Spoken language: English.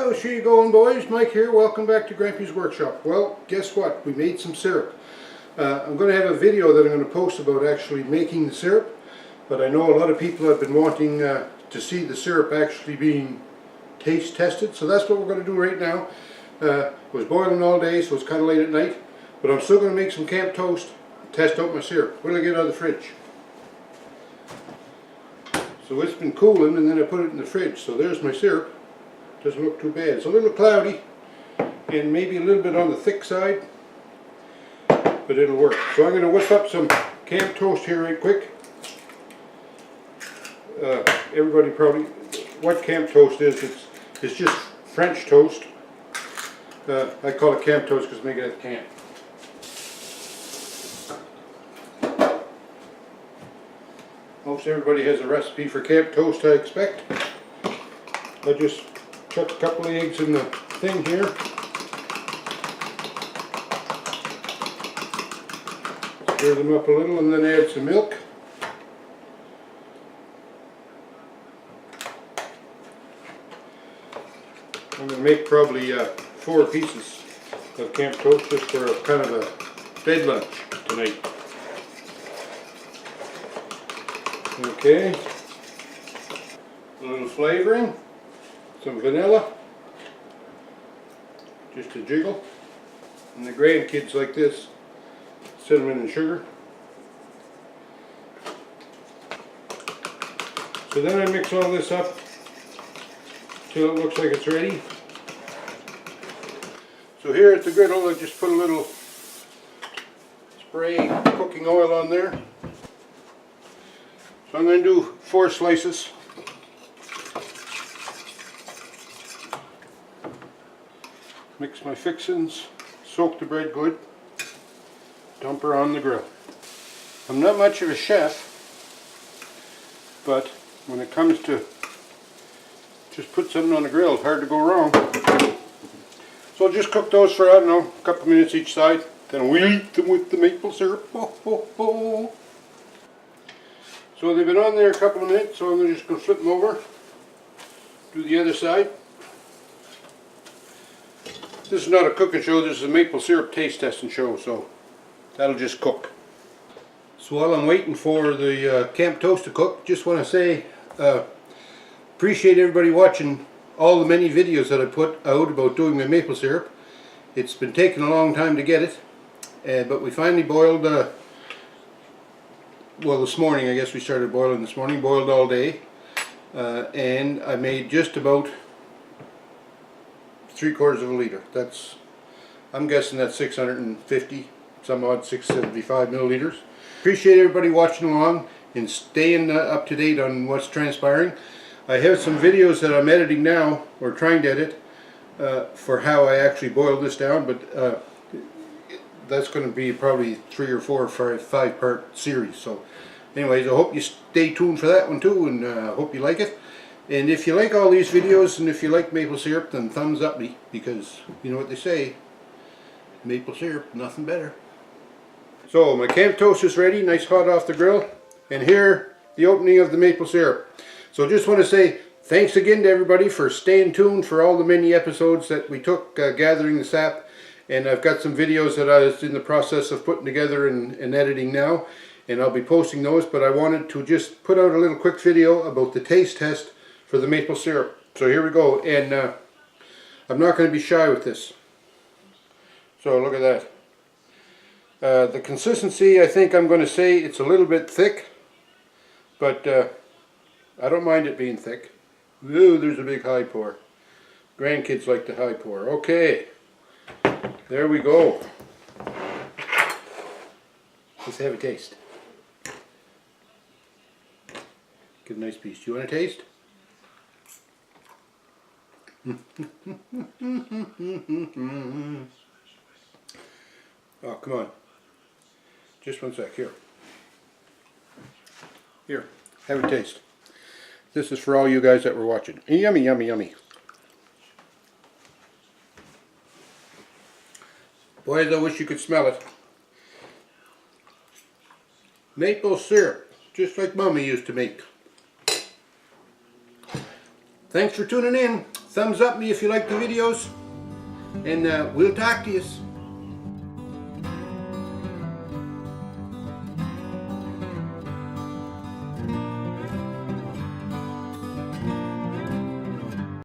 How's she going, boys? Mike here. Welcome back to Grampy's Workshop. Well, guess what? We made some syrup. I'm going to have a video that I'm going to post about actually making the syrup, but I know a lot of people have been wanting to see the syrup actually being taste tested, so that's what we're going to do right now. It was boiling all day, so it's kind of late at night, but I'm still going to make some camp toast, test out my syrup. What did I get out of the fridge? So it's been cooling, and then I put it in the fridge. So there's my syrup. Doesn't look too bad. It's a little cloudy and maybe a little bit on the thick side, but it'll work. So I'm going to whip up some camp toast here right quick. Everybody probably, what camp toast is, it's just French toast. I call it camp toast because I make it at camp. Most everybody has a recipe for camp toast, I expect. I just chuck a couple of eggs in the thing here. Stir them up a little and then add some milk. I'm going to make probably 4 pieces of camp toast just for a kind of a bed lunch tonight. Okay, a little flavoring, some vanilla, just a jiggle, and the grandkids like this, cinnamon and sugar. So then I mix all this up till it looks like it's ready. So here at the griddle I just put a little spray cooking oil on there. So I'm going to do 4 slices. Mix my fixins, soak the bread good, dump her on the grill. I'm not much of a chef, but when it comes to just put something on the grill, it's hard to go wrong. So I'll just cook those for, I don't know, a couple minutes each side, then we'll eat them with the maple syrup. Ho, ho, ho. So they've been on there a couple of minutes, so I'm just going to flip them over, do the other side. This is not a cooking show, this is a maple syrup taste testing show, so that'll just cook. So while I'm waiting for the camp toast to cook, just want to say appreciate everybody watching all the many videos that I put out about doing my maple syrup. It's been taking a long time to get it, but we finally boiled, well, this morning, I guess we started boiling this morning, boiled all day, and I made just about 3/4 of a liter. I'm guessing that's 650, some odd 675 milliliters. Appreciate everybody watching along and staying up to date on what's transpiring. I have some videos that I'm editing now, or trying to edit, for how I actually boiled this down, but that's going to be probably 3 or 4 or 5 part series. So anyways, I hope you stay tuned for that one too, and hope you like it. And if you like all these videos, and if you like maple syrup, then thumbs up me, because you know what they say, maple syrup, nothing better. So my camp toast is ready, nice hot off the grill, and here the opening of the maple syrup. So just want to say thanks again to everybody for staying tuned for all the many episodes that we took gathering the sap. And I've got some videos that I was in the process of putting together and editing now, and I'll be posting those, but I wanted to just put out a little quick video about the taste test for the maple syrup. So here we go, and I'm not going to be shy with this. So look at that. The consistency, I think I'm going to say it's a little bit thick, but I don't mind it being thick. Ooh, there's a big high pour. Grandkids like the high pour. Okay. There we go. Let's have a taste. Get a nice piece. Do you want a taste? Oh, come on. Just one sec. Here. Here. Have a taste. This is for all you guys that were watching. Yummy, yummy, yummy. Boys, I wish you could smell it. Maple syrup, just like Mommy used to make. Thanks for tuning in. thumbs up me if you like the videos, and we'll talk to you.